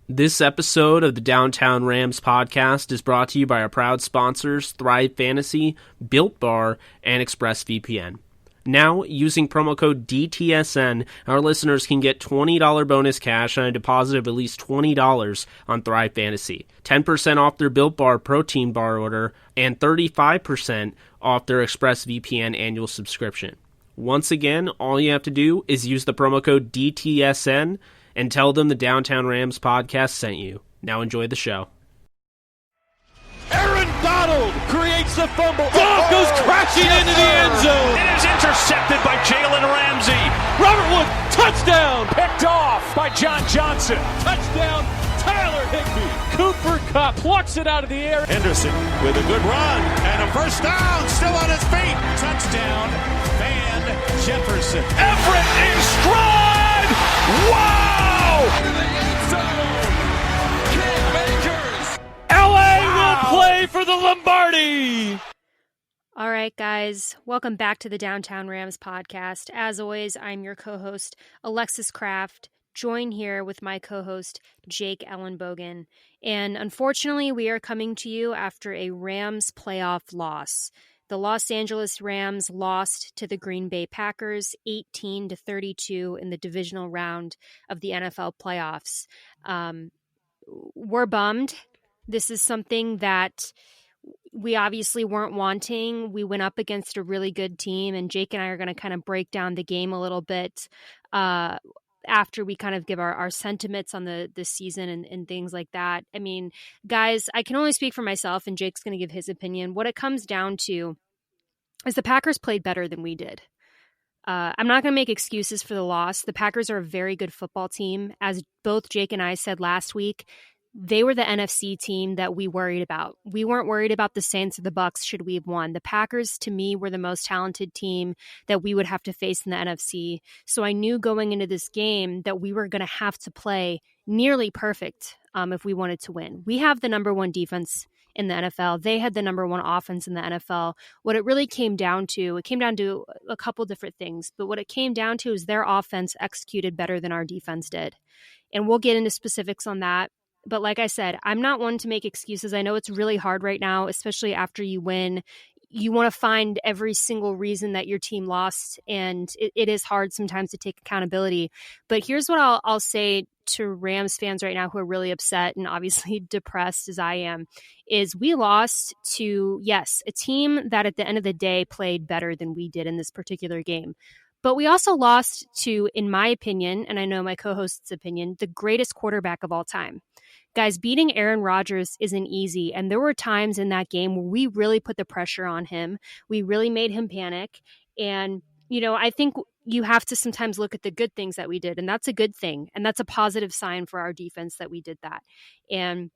This episode of the Downtown Rams podcast is brought to you by our proud sponsors, Thrive Fantasy, Built Bar, and ExpressVPN. Now, using promo code DTSN, our listeners can get $20 bonus cash on a deposit of at least $20 on Thrive Fantasy, 10% off their Built Bar protein bar order, and 35% off their ExpressVPN annual subscription. Once again, all you have to do is use the promo code DTSN and tell them the Downtown Rams podcast sent you. Now enjoy the show. Aaron Donald creates the fumble. Goff goes crashing into the end zone. It is intercepted by Jalen Ramsey. Robert Wood, touchdown. Picked off by John Johnson. Touchdown, Tyler Higbee. Cooper Kupp plucks it out of the air. Henderson with a good run and a first down. Still on his feet. Touchdown, Van Jefferson. Everett in stride. Wow! LA will play for the Lombardi. All right, guys, welcome back to the Downtown Rams podcast. As always, I'm your co-host, Alexis Kraft, joined here with my co-host, Jake Ellenbogen. And unfortunately, we are coming to you after a Rams playoff loss. The Los Angeles Rams lost to the Green Bay Packers 18-32 in the divisional round of the NFL playoffs. We're bummed. This is something that we obviously weren't wanting. We went up against a really good team, and Jake and I are going to kind of break down the game a little bit after we kind of give our sentiments on the season and things like that. I mean, guys, I can only speak for myself, and Jake's going to give his opinion. What it comes down to is the Packers played better than we did. I'm not going to make excuses for the loss. The Packers are a very good football team. As both Jake and I said last week, they were the NFC team that we worried about. We weren't worried about the Saints or the Bucs should we have won. The Packers, to me, were the most talented team that we would have to face in the NFC. So I knew going into this game that we were going to have to play nearly perfect if we wanted to win. We have the number one defense in the NFL. They had the number one offense in the NFL. What it really came down to a couple different things, but what it came down to is their offense executed better than our defense did. And we'll get into specifics on that. But like I said, I'm not one to make excuses. I know it's really hard right now, especially after you win. You want to find every single reason that your team lost, and it is hard sometimes to take accountability. But here's what I'll say to Rams fans right now who are really upset and obviously depressed as I am, is we lost to, yes, a team that at the end of the day played better than we did in this particular game. But we also lost to, in my opinion, and I know my co-host's opinion, the greatest quarterback of all time. Guys, beating Aaron Rodgers isn't easy, and there were times in that game where we really put the pressure on him. We really made him panic, and, you know, I think you have to sometimes look at the good things that we did, and that's a good thing, and that's a positive sign for our defense that we did that. And,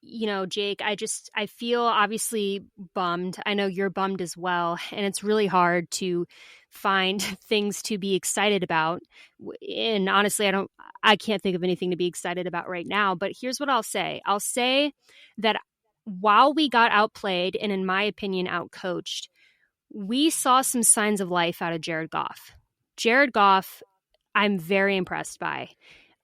you know, Jake, I feel obviously bummed. I know you're bummed as well, and it's really hard to find things to be excited about. And honestly, I can't think of anything to be excited about right now, but here's what I'll say. I'll say that while we got outplayed and, in my opinion, outcoached, we saw some signs of life out of Jared Goff. Jared Goff, I'm very impressed by.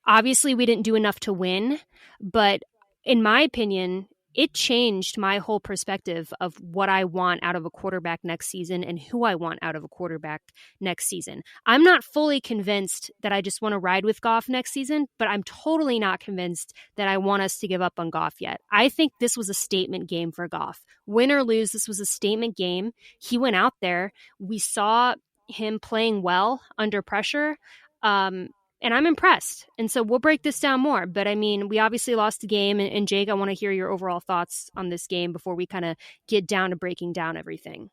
Obviously, we didn't do enough to win, but in my opinion, it changed my whole perspective of what I want out of a quarterback next season and who I want out of a quarterback next season. I'm not fully convinced that I just want to ride with Goff next season, but I'm totally not convinced that I want us to give up on Goff yet. I think this was a statement game for Goff. Win or lose, this was a statement game. He went out there. We saw him playing well under pressure. And I'm impressed. And so we'll break this down more. But I mean, we obviously lost the game. And Jake, I want to hear your overall thoughts on this game before we kind of get down to breaking down everything.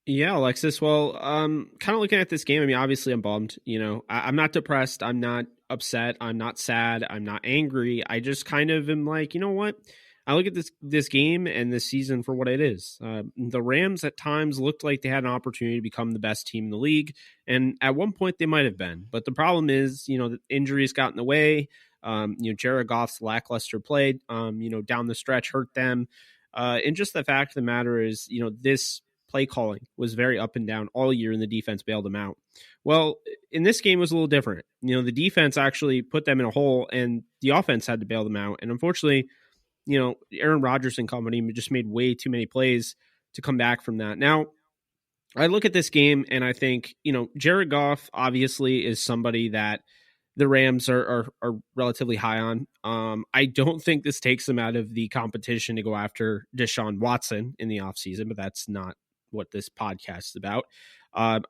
Yeah, Alexis. Well, kind of looking at this game, I mean, obviously I'm bummed. You know, I'm not depressed. I'm not upset. I'm not sad. I'm not angry. I just kind of am like, you know what? I look at this game and this season for what it is. The Rams at times looked like they had an opportunity to become the best team in the league, and at one point they might have been. But the problem is, you know, the injuries got in the way. Jared Goff's lackluster play, down the stretch hurt them. And just the fact of the matter is, this play calling was very up and down all year, and the defense bailed them out. Well, in this game was a little different. The defense actually put them in a hole, and the offense had to bail them out. And unfortunately, Aaron Rodgers and company just made way too many plays to come back from that. Now, I look at this game and I think, Jared Goff obviously is somebody that the Rams are relatively high on. I don't think this takes them out of the competition to go after Deshaun Watson in the offseason, but that's not what this podcast is about. I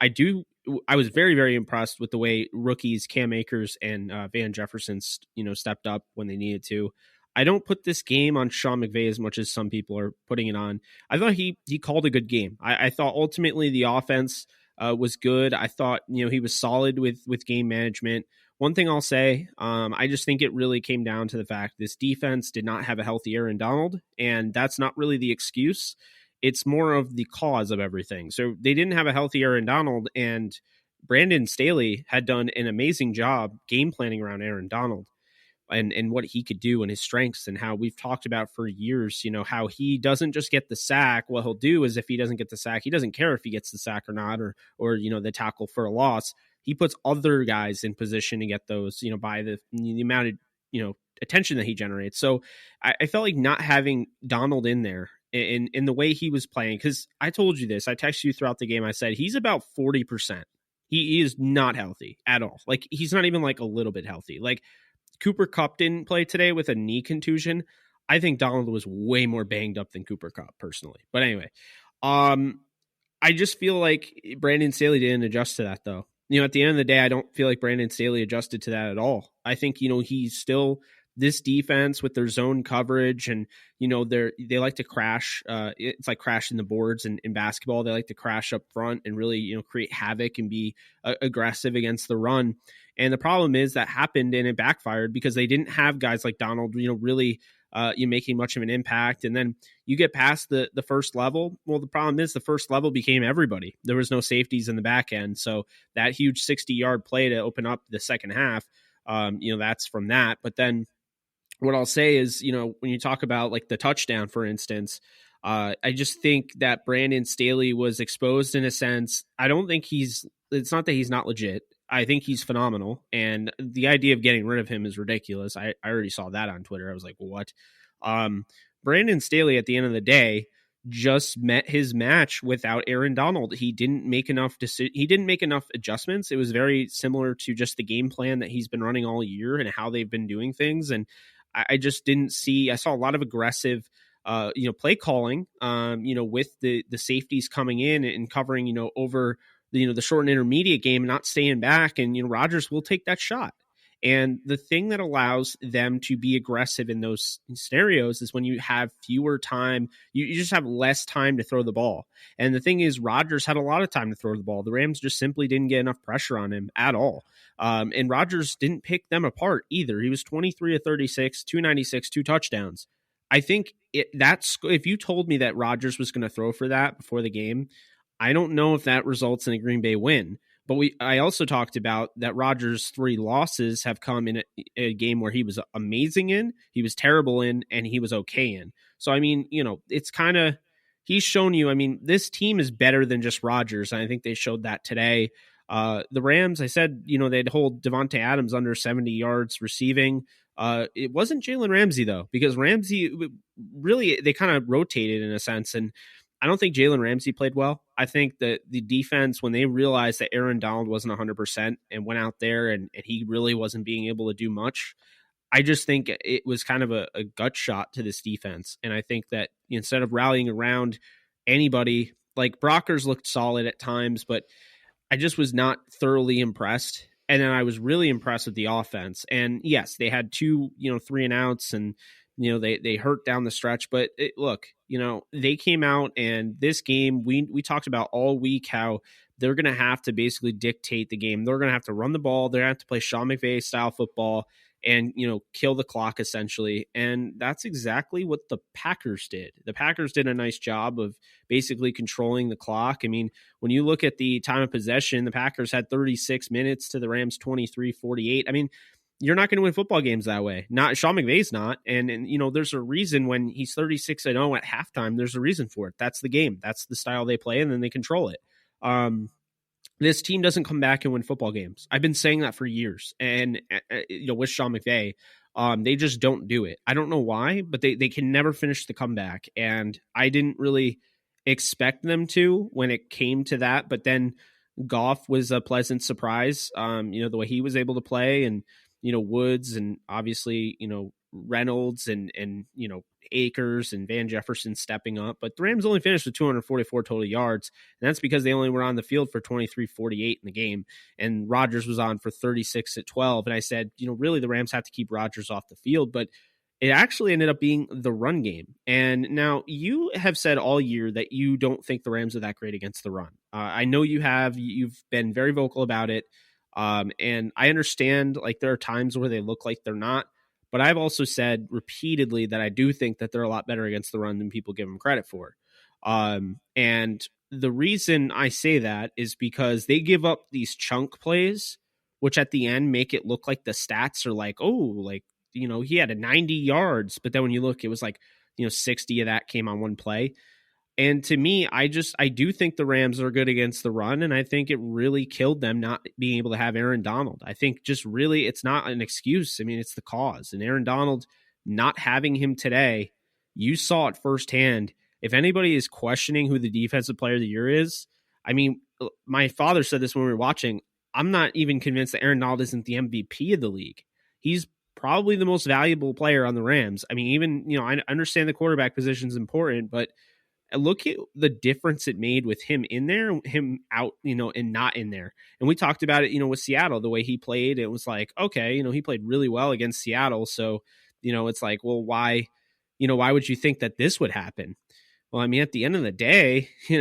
was very, very impressed with the way rookies Cam Akers and Van Jefferson, stepped up when they needed to. I don't put this game on Sean McVay as much as some people are putting it on. I thought he called a good game. I thought ultimately the offense was good. I thought, he was solid with game management. One thing I'll say, I just think it really came down to the fact this defense did not have a healthy Aaron Donald, and that's not really the excuse. It's more of the cause of everything. So they didn't have a healthy Aaron Donald, and Brandon Staley had done an amazing job game planning around Aaron Donald and what he could do and his strengths, and how we've talked about for years, how he doesn't just get the sack. What he'll do is if he doesn't get the sack, he doesn't care if he gets the sack or not, or the tackle for a loss. He puts other guys in position to get those, by the amount of, attention that he generates. So I felt like not having Donald in there in the way he was playing, because I told you this, I texted you throughout the game. I said, he's about 40%. He is not healthy at all. Like, he's not even like a little bit healthy. Like, Cooper Kupp didn't play today with a knee contusion. I think Donald was way more banged up than Cooper Kupp personally. But anyway, I just feel like Brandon Staley didn't adjust to that though. At the end of the day, I don't feel like Brandon Staley adjusted to that at all. I think, he's still this defense with their zone coverage, and, they like to crash. It's like crashing the boards in basketball. They like to crash up front and really, create havoc and be aggressive against the run. And the problem is that happened and it backfired because they didn't have guys like Donald, really making much of an impact. And then you get past the first level. Well, the problem is the first level became everybody. There was no safeties in the back end. So that huge 60-yard play to open up the second half, that's from that. But then what I'll say is, when you talk about like the touchdown, for instance, I just think that Brandon Staley was exposed in a sense. I don't think it's not that he's not legit. I think he's phenomenal. And the idea of getting rid of him is ridiculous. I already saw that on Twitter. I was like, what? Brandon Staley, at the end of the day, just met his match without Aaron Donald. He didn't make enough adjustments. It was very similar to just the game plan that he's been running all year and how they've been doing things. And I just didn't see, I saw a lot of aggressive play calling, with the safeties coming in and covering, over the short and intermediate game and not staying back. And, Rodgers will take that shot. And the thing that allows them to be aggressive in those scenarios is when you have fewer time, you just have less time to throw the ball. And the thing is, Rodgers had a lot of time to throw the ball. The Rams just simply didn't get enough pressure on him at all. And Rodgers didn't pick them apart either. He was 23 of 36, 296, 2 touchdowns. I think if you told me that Rodgers was going to throw for that before the game, I don't know if that results in a Green Bay win. But I also talked about that Rodgers' 3 losses have come in a game where he was amazing in, he was terrible in, and he was okay in. So, I mean, it's kind of, he's shown you, this team is better than just Rodgers. And I think they showed that today. The Rams, I said, they'd hold Devontae Adams under 70 yards receiving. It wasn't Jalen Ramsey, though, because Ramsey really, they kind of rotated in a sense. And I don't think Jalen Ramsey played well. I think that the defense, when they realized that Aaron Donald wasn't 100% and went out there and he really wasn't being able to do much, I just think it was kind of a gut shot to this defense. And I think that instead of rallying around anybody, like Brockers looked solid at times, but I just was not thoroughly impressed. And then I was really impressed with the offense. And yes, they had 2, 3 and outs, and they hurt down the stretch, but look, they came out, and this game, we talked about all week how they're going to have to basically dictate the game. They're going to have to run the ball. They're going to have to play Sean McVay style football and, kill the clock essentially. And that's exactly what the Packers did. The Packers did a nice job of basically controlling the clock. I mean, when you look at the time of possession, the Packers had 36 minutes to the Rams 23-48. I mean, you're not going to win football games that way. Not Sean McVay's not. And there's a reason when he's 36-0 at halftime, there's a reason for it. That's the game. That's the style they play, and then they control it. This team doesn't come back and win football games. I've been saying that for years. And, with Sean McVay, they just don't do it. I don't know why, but they can never finish the comeback. And I didn't really expect them to when it came to that. But then Goff was a pleasant surprise. The way he was able to play, and, Woods, and obviously, Reynolds and Akers and Van Jefferson stepping up. But the Rams only finished with 244 total yards, and that's because they only were on the field for 23-48 in the game, and Rodgers was on for 36-12. And I said, really the Rams have to keep Rodgers off the field, but it actually ended up being the run game. And now you have said all year that you don't think the Rams are that great against the run. I know you have. You've been very vocal about it. And I understand, like, there are times where they look like they're not. But I've also said repeatedly that I do think that they're a lot better against the run than people give them credit for. And the reason I say that is because they give up these chunk plays, which at the end make it look like the stats are like, he had a 90 yards. But then when you look, it was like, 60 of that came on one play. And to me, I do think the Rams are good against the run, and I think it really killed them not being able to have Aaron Donald. I think just really it's not an excuse. I mean, it's the cause. And Aaron Donald, not having him today, you saw it firsthand. If anybody is questioning who the defensive player of the year is, I mean, my father said this when we were watching, I'm not even convinced that Aaron Donald isn't the MVP of the league. He's probably the most valuable player on the Rams. I mean, even, I understand the quarterback position is important, but look at the difference it made with him in there, him out, and not in there. And we talked about it, with Seattle, the way he played. It was like, okay, he played really well against Seattle. So, it's like, well, why would you think that this would happen? Well, I mean, at the end of the day, he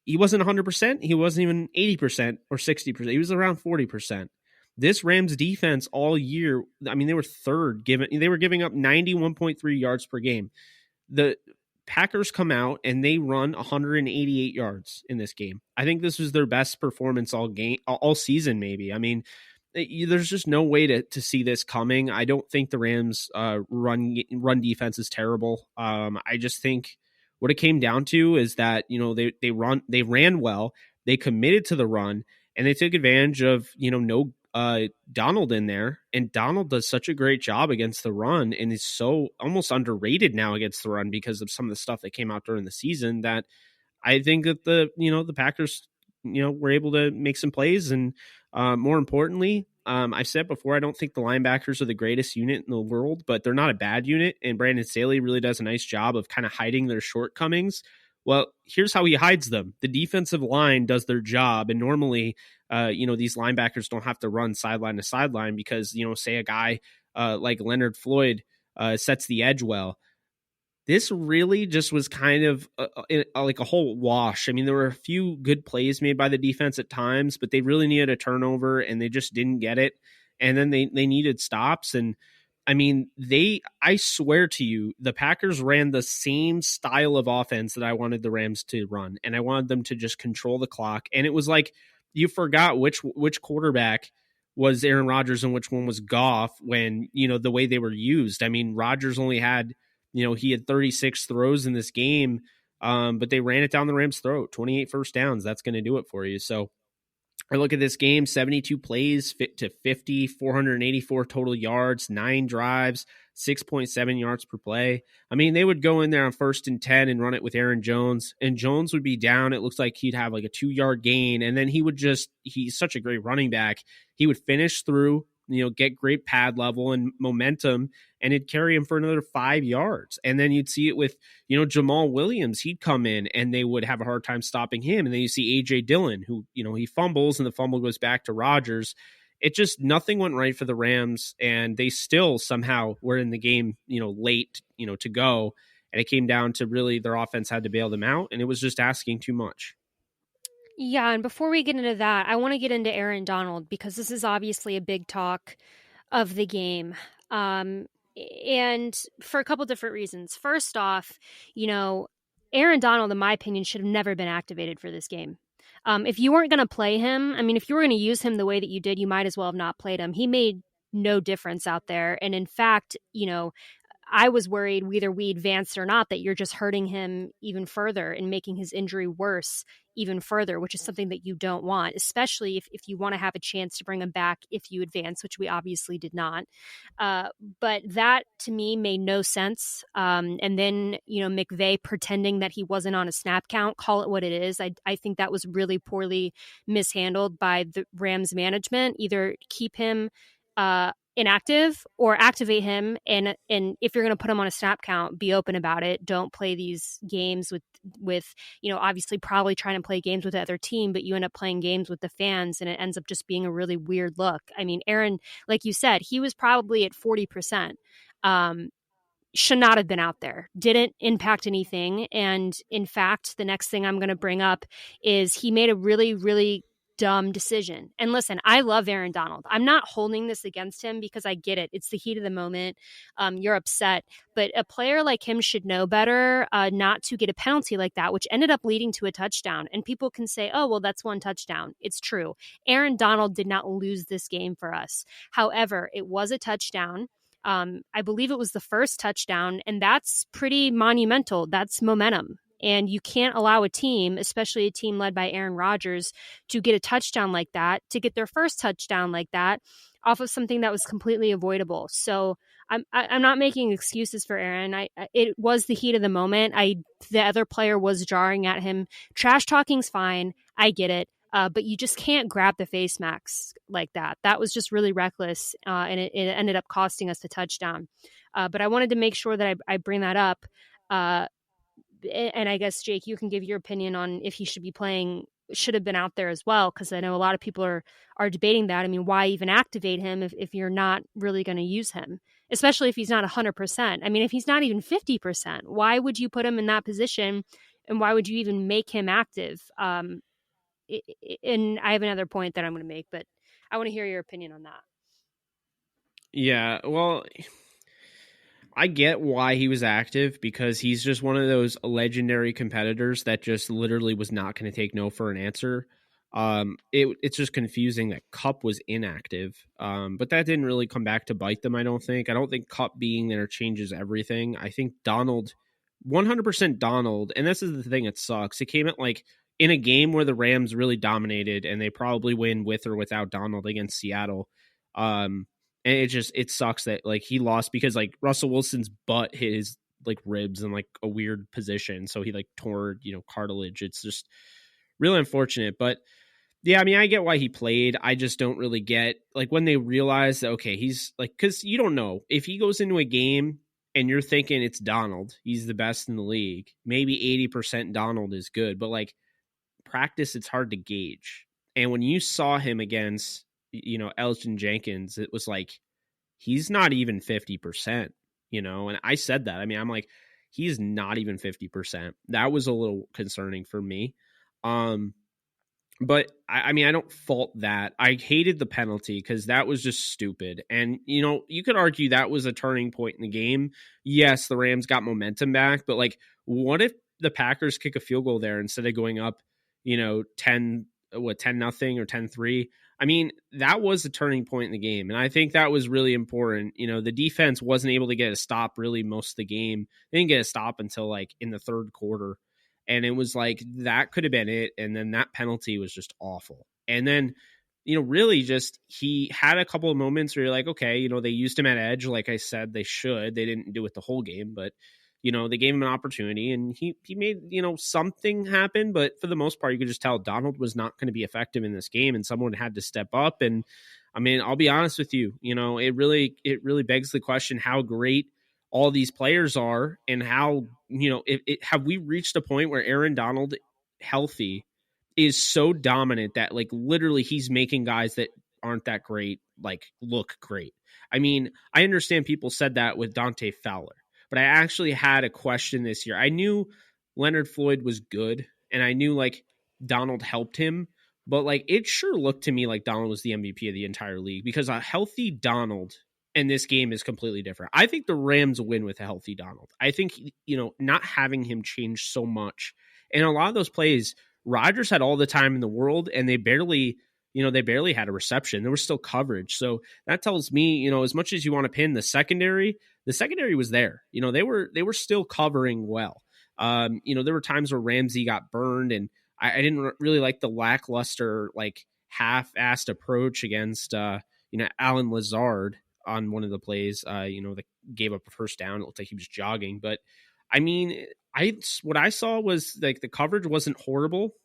wasn't 100%. He wasn't even 80% or 60%. He was around 40%. This Rams defense all year, I mean, they were third. They were giving up 91.3 yards per game. The Packers come out and they run 188 yards in this game. I think this was their best performance all season, maybe. I mean, there's just no way to see this coming. I don't think the Rams run defense is terrible. I just think what it came down to is that, they ran well, they committed to the run, and they took advantage of, no Donald in there, and Donald does such a great job against the run and is so almost underrated now against the run because of some of the stuff that came out during the season, that I think that the Packers, were able to make some plays. And more importantly, I've said before, I don't think the linebackers are the greatest unit in the world, but they're not a bad unit. And Brandon Staley really does a nice job of kind of hiding their shortcomings. Well, here's how he hides them. The defensive line does their job. And normally, these linebackers don't have to run sideline to sideline because, say a guy like Leonard Floyd sets the edge well. This really just was kind of like a whole wash. I mean, there were a few good plays made by the defense at times, but they really needed a turnover and they just didn't get it. And then they needed stops. And I mean, I swear to you, the Packers ran the same style of offense that I wanted the Rams to run. And I wanted them to just control the clock. And it was like, you forgot which quarterback was Aaron Rodgers and which one was Goff when, the way they were used. I mean, Rodgers only had, he had 36 throws in this game, but they ran it down the Rams' throat, 28 first downs. That's going to do it for you. So I look at this game, 72 plays fit to 50, 484 total yards, 9 drives, 6.7 yards per play. I mean, they would go in there on 1st and 10 and run it with Aaron Jones, and Jones would be down. It looks like he'd have like a 2-yard gain, and then he's such a great running back. He would finish through, get great pad level and momentum, and it'd carry him for another 5 yards. And then you'd see it with, Jamal Williams. He'd come in and they would have a hard time stopping him. And then you see A.J. Dillon, who, he fumbles and the fumble goes back to Rodgers. It just, nothing went right for the Rams, and they still somehow were in the game, late, to go. And it came down to really their offense had to bail them out, and it was just asking too much. Yeah, and before we get into that, I want to get into Aaron Donald because this is obviously a big talk of the game. And for a couple different reasons. First off, Aaron Donald, in my opinion, should have never been activated for this game. If you weren't going to play him, I mean, if you were going to use him the way that you did, you might as well have not played him. He made no difference out there. And in fact, I was worried whether we advanced or not that you're just hurting him even further and making his injury worse even further, which is something that you don't want, especially if you want to have a chance to bring him back if you advance, which we obviously did not. But that to me made no sense. And then, McVay pretending that he wasn't on a snap count, call it what it is. I think that was really poorly mishandled by the Rams management. Either keep him inactive or activate him, and if you're going to put him on a snap count, be open about it. Don't play these games with obviously probably trying to play games with the other team, but you end up playing games with the fans and it ends up just being a really weird look. I mean, Aaron, like you said, he was probably at 40%. Should not have been out there, didn't impact anything. And in fact, the next thing I'm going to bring up is he made a really, really dumb decision. And listen, I love Aaron Donald. I'm not holding this against him because I get it. It's the heat of the moment. You're upset. But a player like him should know better not to get a penalty like that, which ended up leading to a touchdown. And people can say, oh, well, that's one touchdown. It's true. Aaron Donald did not lose this game for us. However, it was a touchdown. I believe it was the first touchdown, and that's pretty monumental. That's momentum. And you can't allow a team, especially a team led by Aaron Rodgers, to get a touchdown like that, to get their first touchdown like that off of something that was completely avoidable. So I'm not making excuses for Aaron. It was the heat of the moment. The other player was jarring at him. Trash talking's fine. I get it. But you just can't grab the face mask like that. That was just really reckless, and it ended up costing us the touchdown. But I wanted to make sure that I bring that up. And I guess, Jake, you can give your opinion on if he should have been out there as well, because I know a lot of people are debating that. I mean, why even activate him if you're not really going to use him, especially if he's not 100%? I mean, if he's not even 50%, why would you put him in that position, and why would you even make him active? And I have another point that I'm going to make, but I want to hear your opinion on that. Yeah, well, I get why he was active, because he's just one of those legendary competitors that just literally was not going to take no for an answer. It's just confusing that Kupp was inactive, but that didn't really come back to bite them, I don't think. I don't think Kupp being there changes everything. I think Donald, 100% Donald, and this is the thing that sucks. It came at in a game where the Rams really dominated, and they probably win with or without Donald against Seattle. And it sucks that he lost because Russell Wilson's butt hit his ribs in a weird position. So he tore, cartilage. It's just really unfortunate. But yeah, I mean, I get why he played. I just don't really get when they realize that, okay, he's because you don't know if he goes into a game and you're thinking it's Donald, he's the best in the league. Maybe 80% Donald is good, but practice, it's hard to gauge. And when you saw him against, Elgton Jenkins, it was he's not even 50%, and I said that. I mean, I'm he's not even 50%. That was a little concerning for me. But I mean, I don't fault that. I hated the penalty because that was just stupid. And, you could argue that was a turning point in the game. Yes, the Rams got momentum back, but what if the Packers kick a field goal there instead of going up, 10-0 or 10-3? I mean, that was a turning point in the game. And I think that was really important. The defense wasn't able to get a stop really most of the game. They didn't get a stop until in the third quarter. And it was that could have been it. And then that penalty was just awful. And then, really just he had a couple of moments where you're okay, they used him at edge. Like I said, they should. They didn't do it the whole game, but they gave him an opportunity and he made, something happen. But for the most part, you could just tell Donald was not going to be effective in this game and someone had to step up. And I mean, I'll be honest with you, it really begs the question how great all these players are and how, have we reached a point where Aaron Donald healthy is so dominant that literally he's making guys that aren't that great, look great. I mean, I understand people said that with Dante Fowler. But I actually had a question this year. I knew Leonard Floyd was good, and I knew Donald helped him, but it sure looked to me like Donald was the MVP of the entire league, because a healthy Donald in this game is completely different. I think the Rams win with a healthy Donald. I think, not having him change so much, and a lot of those plays Rodgers had all the time in the world, and they barely had a reception. There was still coverage. So that tells me, as much as you want to pin the secondary was there. They were still covering well. There were times where Ramsey got burned, and I didn't really like the lackluster, like half-assed approach against, Alan Lazard on one of the plays, that gave up a first down. It looked like he was jogging, but I mean, what I saw was like the coverage wasn't horrible.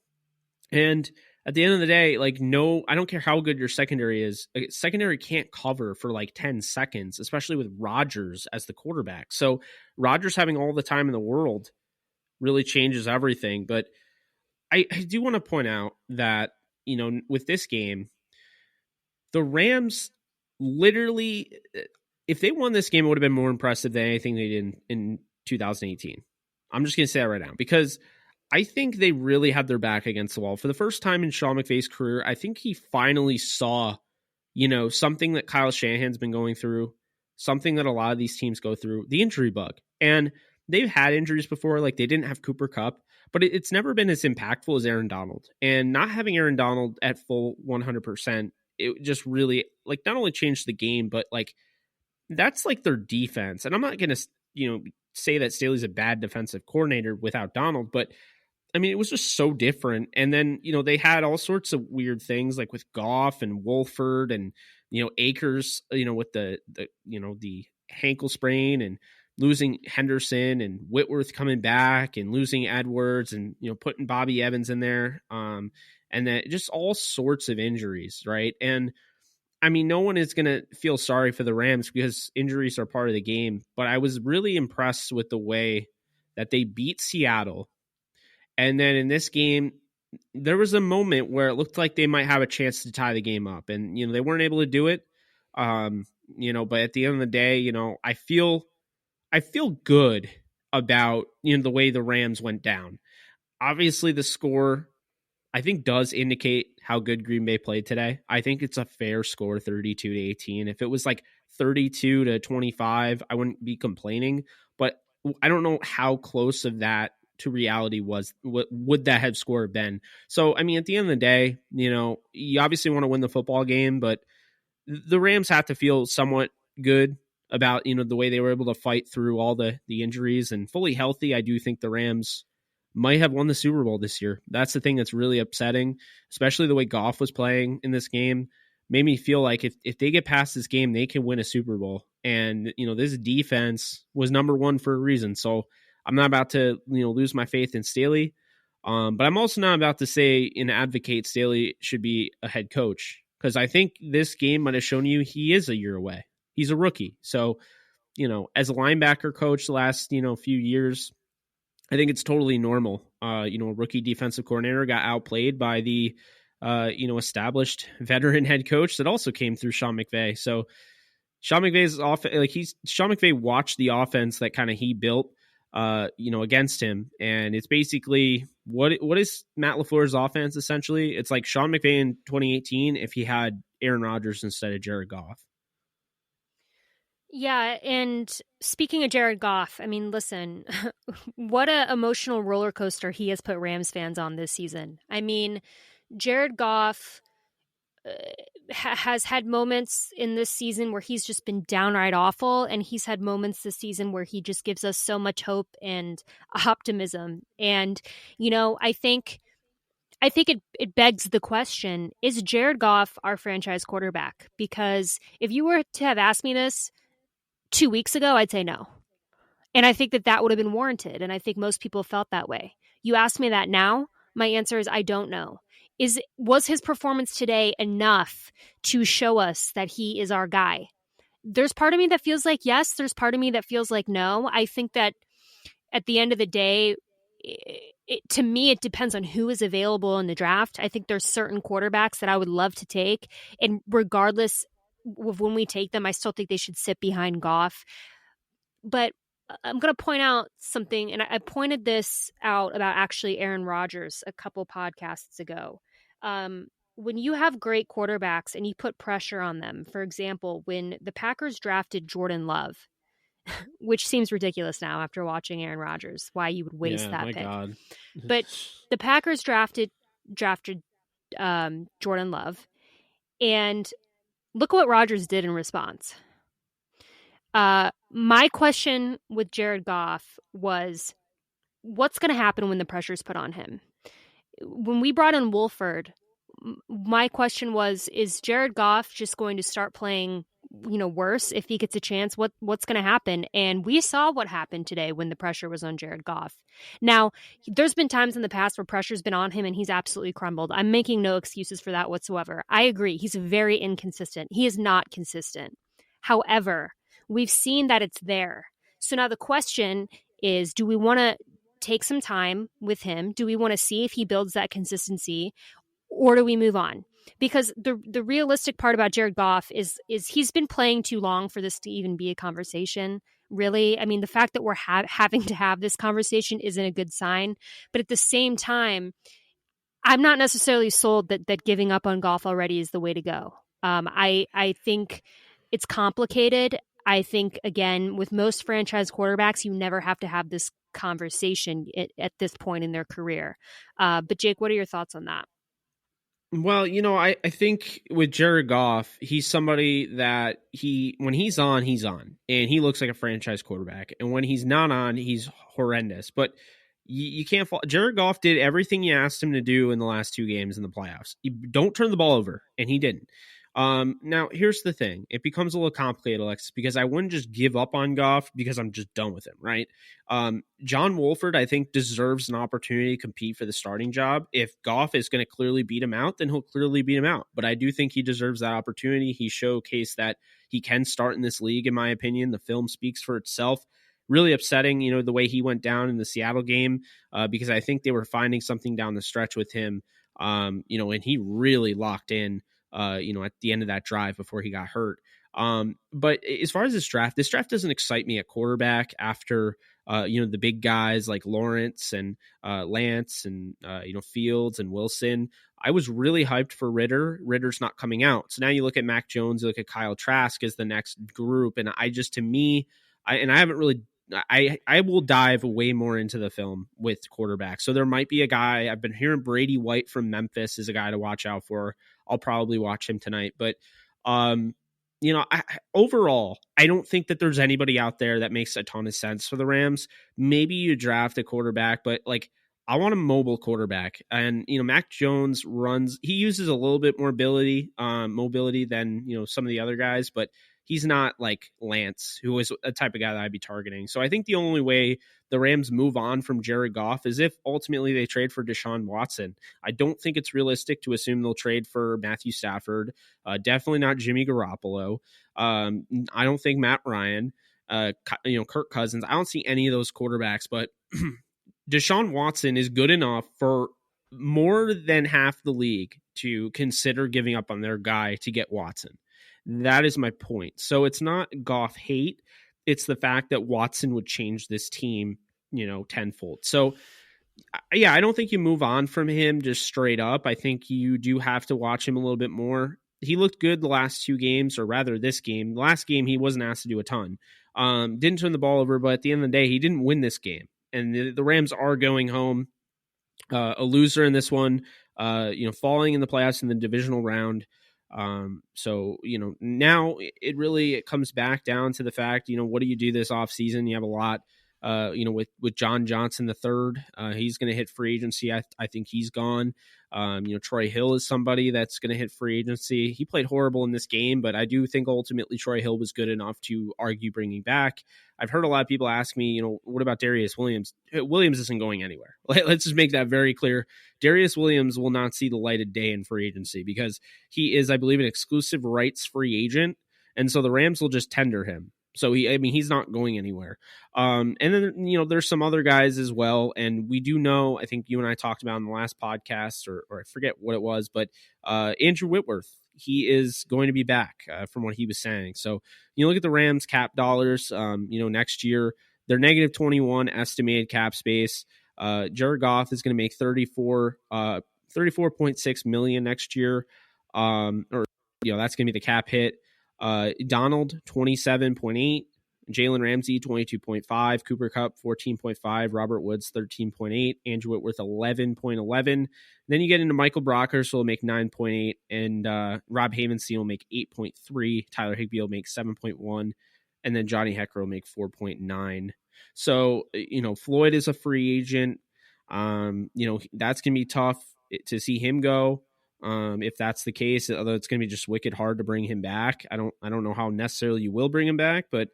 And at the end of the day, like, no, I don't care how good your secondary is. Secondary can't cover for like 10 seconds, especially with Rodgers as the quarterback. So Rodgers having all the time in the world really changes everything. But I do want to point out that, with this game, the Rams literally, if they won this game, it would have been more impressive than anything they did in 2018. I'm just going to say that right now, because I think they really had their back against the wall. For the first time in Sean McVay's career, I think he finally saw, something that Kyle Shanahan's been going through, something that a lot of these teams go through, the injury bug. And they've had injuries before, like they didn't have Cooper Kupp, but it's never been as impactful as Aaron Donald. And not having Aaron Donald at full 100%, it just really, like, not only changed the game, but like that's like their defense. And I'm not going to, say that Staley's a bad defensive coordinator without Donald, but I mean, it was just so different. And then, they had all sorts of weird things like with Goff and Wolford and, Akers, with the ankle sprain, and losing Henderson and Whitworth coming back and losing Edwards and, putting Bobby Evans in there. And then just all sorts of injuries. Right. And I mean, no one is going to feel sorry for the Rams because injuries are part of the game, but I was really impressed with the way that they beat Seattle. And then in this game, there was a moment where it looked like they might have a chance to tie the game up, and, they weren't able to do it. But at the end of the day, I feel good about, the way the Rams went down. Obviously the score, I think, does indicate how good Green Bay played today. I think it's a fair score, 32-18. If it was like 32-25, I wouldn't be complaining, but I don't know how close of that to reality was. What would that have score been? So, I mean, at the end of the day, you obviously want to win the football game, but the Rams have to feel somewhat good about, the way they were able to fight through all the injuries, and fully healthy. I do think the Rams might have won the Super Bowl this year. That's the thing that's really upsetting, especially the way Goff was playing in this game. Made me feel like if they get past this game, they can win a Super Bowl. And, this defense was number one for a reason. So I'm not about to, lose my faith in Staley. But I'm also not about to say and advocate Staley should be a head coach, because I think this game might have shown you he is a year away. He's a rookie. So, as a linebacker coach the last, few years, I think it's totally normal. A rookie defensive coordinator got outplayed by the, established veteran head coach that also came through Sean McVay. So Sean McVay's Sean McVay watched the offense that kind of he built, against him. And it's basically what is Matt LaFleur's offense essentially? It's like Sean McVay in 2018 if he had Aaron Rodgers instead of Jared Goff. Yeah, and speaking of Jared Goff, I mean, listen, what an emotional roller coaster he has put Rams fans on this season. I mean, Jared Goff has had moments in this season where he's just been downright awful, and he's had moments this season where he just gives us so much hope and optimism. And, I think it begs the question, is Jared Goff our franchise quarterback? Because if you were to have asked me this 2 weeks ago, I'd say no. And I think that would have been warranted. And I think most people felt that way. You ask me that now, my answer is I don't know. Was his performance today enough to show us that he is our guy? There's part of me that feels like yes. There's part of me that feels like no. I think that at the end of the day, to me, it depends on who is available in the draft. I think there's certain quarterbacks that I would love to take. And regardless of when we take them, I still think they should sit behind Goff. But I'm going to point out something, and I pointed this out about actually Aaron Rodgers a couple podcasts ago. When you have great quarterbacks and you put pressure on them, for example, when the Packers drafted Jordan Love, which seems ridiculous now after watching Aaron Rodgers, why you would waste that my pick. God. But the Packers drafted Jordan Love, and look what Rodgers did in response. My question with Jared Goff was, what's going to happen when the pressure's put on him? When we brought in Wolford, my question was, is Jared Goff just going to start playing, worse if he gets a chance? What's going to happen? And we saw what happened today when the pressure was on Jared Goff. Now, there's been times in the past where pressure's been on him and he's absolutely crumbled. I'm making no excuses for that whatsoever. I agree. He's very inconsistent. He is not consistent. However, we've seen that it's there. So now the question is, do we want to take some time with him? Do we want to see if he builds that consistency, or do we move on? Because the realistic part about Jared Goff is he's been playing too long for this to even be a conversation, really. I mean, the fact that we're having to have this conversation isn't a good sign. But at the same time, I'm not necessarily sold that giving up on Goff already is the way to go. I think it's complicated. I think, again, with most franchise quarterbacks, you never have to have this conversation at this point in their career. But Jake, what are your thoughts on that? Well, I think with Jared Goff, he's somebody that when he's on, and he looks like a franchise quarterback. And when he's not on, he's horrendous. But you can't fall. Jared Goff did everything you asked him to do in the last 2 games in the playoffs. You don't turn the ball over, and he didn't. Now, here's the thing. It becomes a little complicated, Alexis, because I wouldn't just give up on Goff because I'm just done with him, right? John Wolford, I think, deserves an opportunity to compete for the starting job. If Goff is going to clearly beat him out, then he'll clearly beat him out. But I do think he deserves that opportunity. He showcased that he can start in this league, in my opinion. The film speaks for itself. Really upsetting, the way he went down in the Seattle game, because I think they were finding something down the stretch with him, and he really locked in. At the end of that drive before he got hurt. But as far as this draft doesn't excite me at quarterback after, the big guys like Lawrence and Lance and, Fields and Wilson. I was really hyped for Ritter. Ritter's not coming out. So now you look at Mac Jones, you look at Kyle Trask as the next group. And I haven't really, I will dive way more into the film with quarterbacks. So there might be a guy, I've been hearing Brady White from Memphis is a guy to watch out for. I'll probably watch him tonight. But, overall, I don't think that there's anybody out there that makes a ton of sense for the Rams. Maybe you draft a quarterback, but I want a mobile quarterback. And, Mac Jones he uses a little bit more mobility than, some of the other guys, but he's not like Lance, who is a type of guy that I'd be targeting. So I think the only way the Rams move on from Jared Goff is if ultimately they trade for Deshaun Watson. I don't think it's realistic to assume they'll trade for Matthew Stafford. Definitely not Jimmy Garoppolo. I don't think Matt Ryan, Kirk Cousins. I don't see any of those quarterbacks, but Deshaun Watson is good enough for more than half the league to consider giving up on their guy to get Watson. That is my point. So it's not Goff hate. It's the fact that Watson would change this team, tenfold. So, yeah, I don't think you move on from him just straight up. I think you do have to watch him a little bit more. He looked good the last 2 games, or rather this game. The last game, he wasn't asked to do a ton. Didn't turn the ball over, but at the end of the day, he didn't win this game. And the Rams are going home a loser in this one, falling in the playoffs in the divisional round. So, now it comes back down to the fact, what do you do this off season? You have a lot, with John Johnson III, he's going to hit free agency. I think he's gone. Troy Hill is somebody that's going to hit free agency. He played horrible in this game, but I do think ultimately Troy Hill was good enough to argue bringing back. I've heard a lot of people ask me, what about Darius Williams? Williams isn't going anywhere. Let's just make that very clear. Darius Williams will not see the light of day in free agency because he is, I believe, an exclusive rights free agent. And so the Rams will just tender him. So he's not going anywhere. And then, there's some other guys as well. And we do know, I think you and I talked about in the last podcast, or I forget what it was, but Andrew Whitworth, he is going to be back from what he was saying. So you look at the Rams cap dollars, next year, they're negative 21 estimated cap space. Jared Goff is going to make 34.6 million next year. That's going to be the cap hit. Donald 27.8, Jalen Ramsey, 22.5, Cooper Kupp, 14.5, Robert Woods, 13.8, Andrew Whitworth, 11.11. Then you get into Michael Brockers, who will make 9.8, and Rob Havenstein will make 8.3. Tyler Higbee will make 7.1, and then Johnny Hecker will make 4.9. So, Floyd is a free agent. That's going to be tough to see him go. If that's the case, although it's going to be just wicked hard to bring him back. I don't know how necessarily you will bring him back, but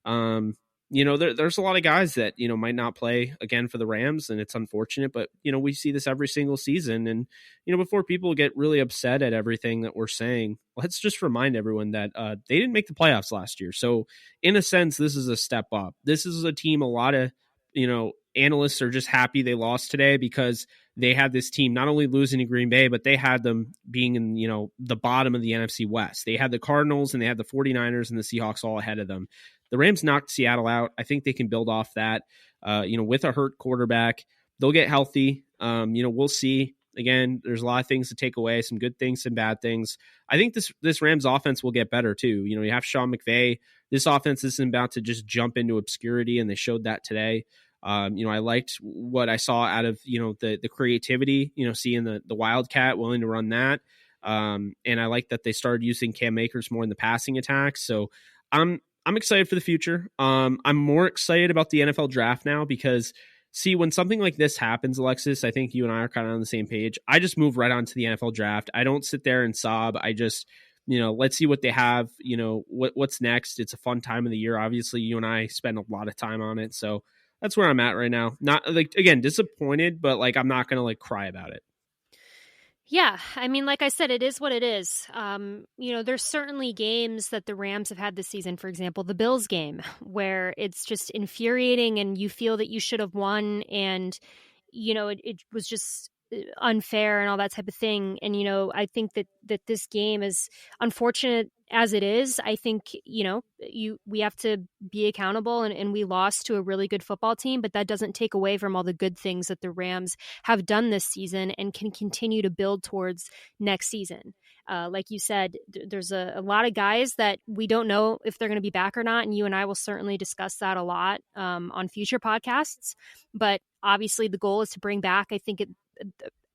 there's a lot of guys that, might not play again for the Rams, and it's unfortunate, but we see this every single season. And, before people get really upset at everything that we're saying, let's just remind everyone that they didn't make the playoffs last year. So in a sense, this is a step up. This is a team, a lot of, analysts are just happy they lost today because they had this team not only losing to Green Bay, but they had them being in, the bottom of the NFC West. They had the Cardinals and they had the 49ers and the Seahawks all ahead of them. The Rams knocked Seattle out. I think they can build off that, with a hurt quarterback. They'll get healthy. We'll see. Again, there's a lot of things to take away, some good things, some bad things. I think this Rams offense will get better too. You have Sean McVay. This offense isn't about to just jump into obscurity, and they showed that today. I liked what I saw out of, the creativity, seeing the Wildcat willing to run that. And I like that they started using Cam Akers more in the passing attack. So I'm excited for the future. I'm more excited about the NFL draft now because, see, when something like this happens, Alexis, I think you and I are kind of on the same page. I just move right on to the NFL draft. I don't sit there and sob. I just, let's see what they have, what's next. It's a fun time of the year. Obviously, you and I spend a lot of time on it. So that's where I'm at right now. Not again, disappointed, but I'm not going to cry about it. Yeah. I mean, like I said, it is what it is. There's certainly games that the Rams have had this season, for example, the Bills game, where it's just infuriating and you feel that you should have won. And, it was just unfair and all that type of thing. And, I think that this game, is unfortunate as it is, I think, we have to be accountable, and we lost to a really good football team, but that doesn't take away from all the good things that the Rams have done this season and can continue to build towards next season. Like you said, there's a lot of guys that we don't know if they're going to be back or not. And you and I will certainly discuss that a lot on future podcasts. But obviously the goal is to bring back, I think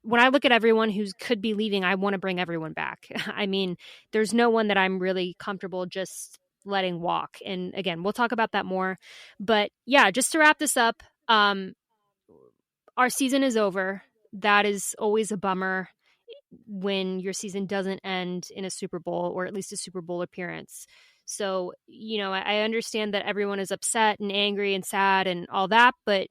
when I look at everyone who could be leaving, I want to bring everyone back. I mean, there's no one that I'm really comfortable just letting walk. And again, we'll talk about that more. But yeah, just to wrap this up, our season is over. That is always a bummer when your season doesn't end in a Super Bowl, or at least a Super Bowl appearance. So, I understand that everyone is upset and angry and sad and all that, but,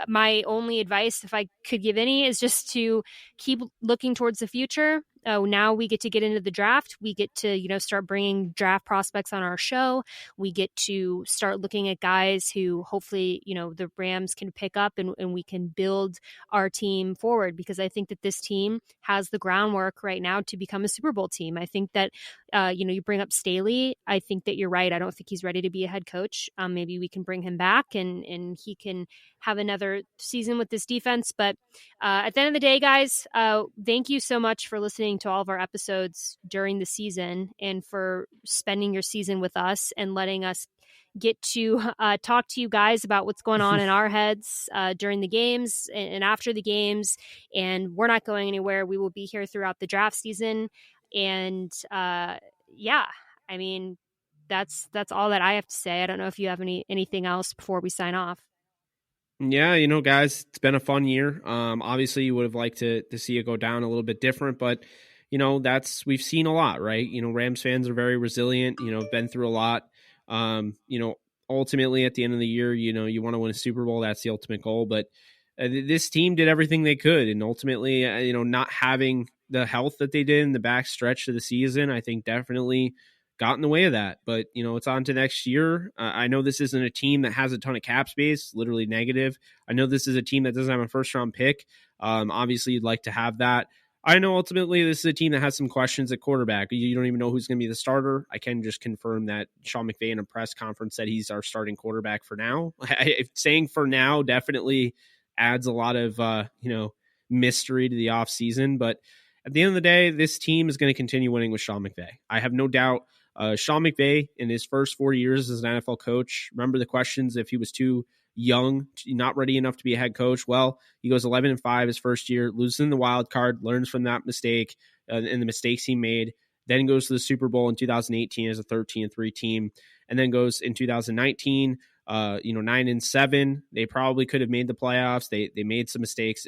my only advice, if I could give any, is just to keep looking towards the future. Now we get to get into the draft. We get to, start bringing draft prospects on our show. We get to start looking at guys who hopefully, the Rams can pick up and we can build our team forward, because I think that this team has the groundwork right now to become a Super Bowl team. I think that, you bring up Staley. I think that you're right. I don't think he's ready to be a head coach. Maybe we can bring him back and he can have another season with this defense. But at the end of the day, guys, thank you so much for listening to all of our episodes during the season and for spending your season with us and letting us get to talk to you guys about what's going on in our heads during the games and after the games. And we're not going anywhere. We will be here throughout the draft season. And yeah, I mean, that's all that I have to say. I don't know if you have anything else before we sign off. Yeah, guys, it's been a fun year. Obviously, you would have liked to see it go down a little bit different, but we've seen a lot, right? Rams fans are very resilient. Been through a lot. Ultimately, at the end of the year, you want to win a Super Bowl. That's the ultimate goal. But this team did everything they could, and ultimately, not having the health that they did in the back stretch of the season, I think definitely got in the way of that. But, it's on to next year. I know this isn't a team that has a ton of cap space, literally negative. I know this is a team that doesn't have a first-round pick. Obviously, you'd like to have that. I know ultimately this is a team that has some questions at quarterback. You don't even know who's going to be the starter. I can just confirm that Sean McVay in a press conference said he's our starting quarterback for now. Saying for now definitely adds a lot of, mystery to the offseason. But at the end of the day, this team is going to continue winning with Sean McVay. I have no doubt. Sean McVay, in his first 4 years as an NFL coach, remember the questions if he was too young, not ready enough to be a head coach? Well, he goes 11-5 his first year, loses in the wild card, learns from that mistake and the mistakes he made, then goes to the Super Bowl in 2018 as a 13-3 team, and then goes in 2019, 9-7. They probably could have made the playoffs. They made some mistakes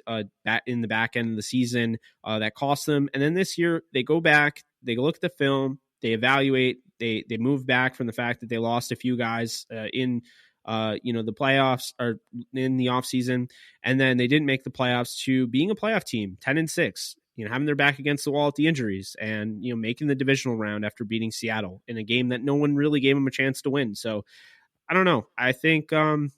in the back end of the season that cost them. And then this year they go back, they look at the film, they evaluate, they move back from the fact that they lost a few guys in the playoffs or in the offseason, and then they didn't make the playoffs to being a playoff team, 10-6, having their back against the wall at the injuries and, making the divisional round after beating Seattle in a game that no one really gave them a chance to win. So I don't know. I think you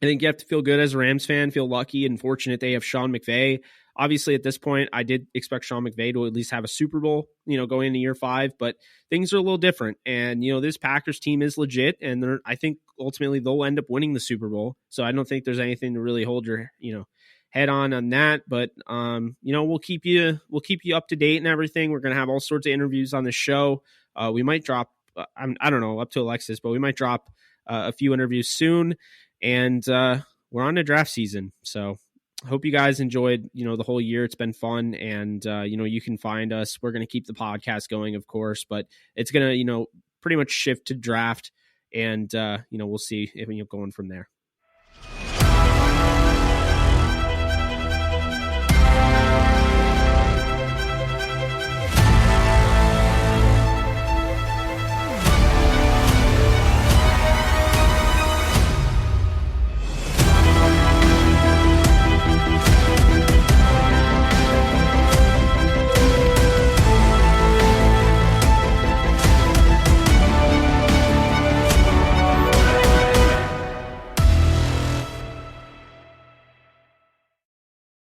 have to feel good as a Rams fan, feel lucky and fortunate they have Sean McVay. Obviously, at this point, I did expect Sean McVay to at least have a Super Bowl, going into year 5, but things are a little different. And, this Packers team is legit, and I think ultimately they'll end up winning the Super Bowl. So I don't think there's anything to really hold your, head on that. But, we'll keep you up to date and everything. We're going to have all sorts of interviews on the show. We might drop, I don't know, up to Alexis, but we might drop a few interviews soon. And we're on to draft season. So hope you guys enjoyed, the whole year. It's been fun. And, you can find us. We're going to keep the podcast going, of course, but it's going to, pretty much shift to draft. And, we'll see if going from there.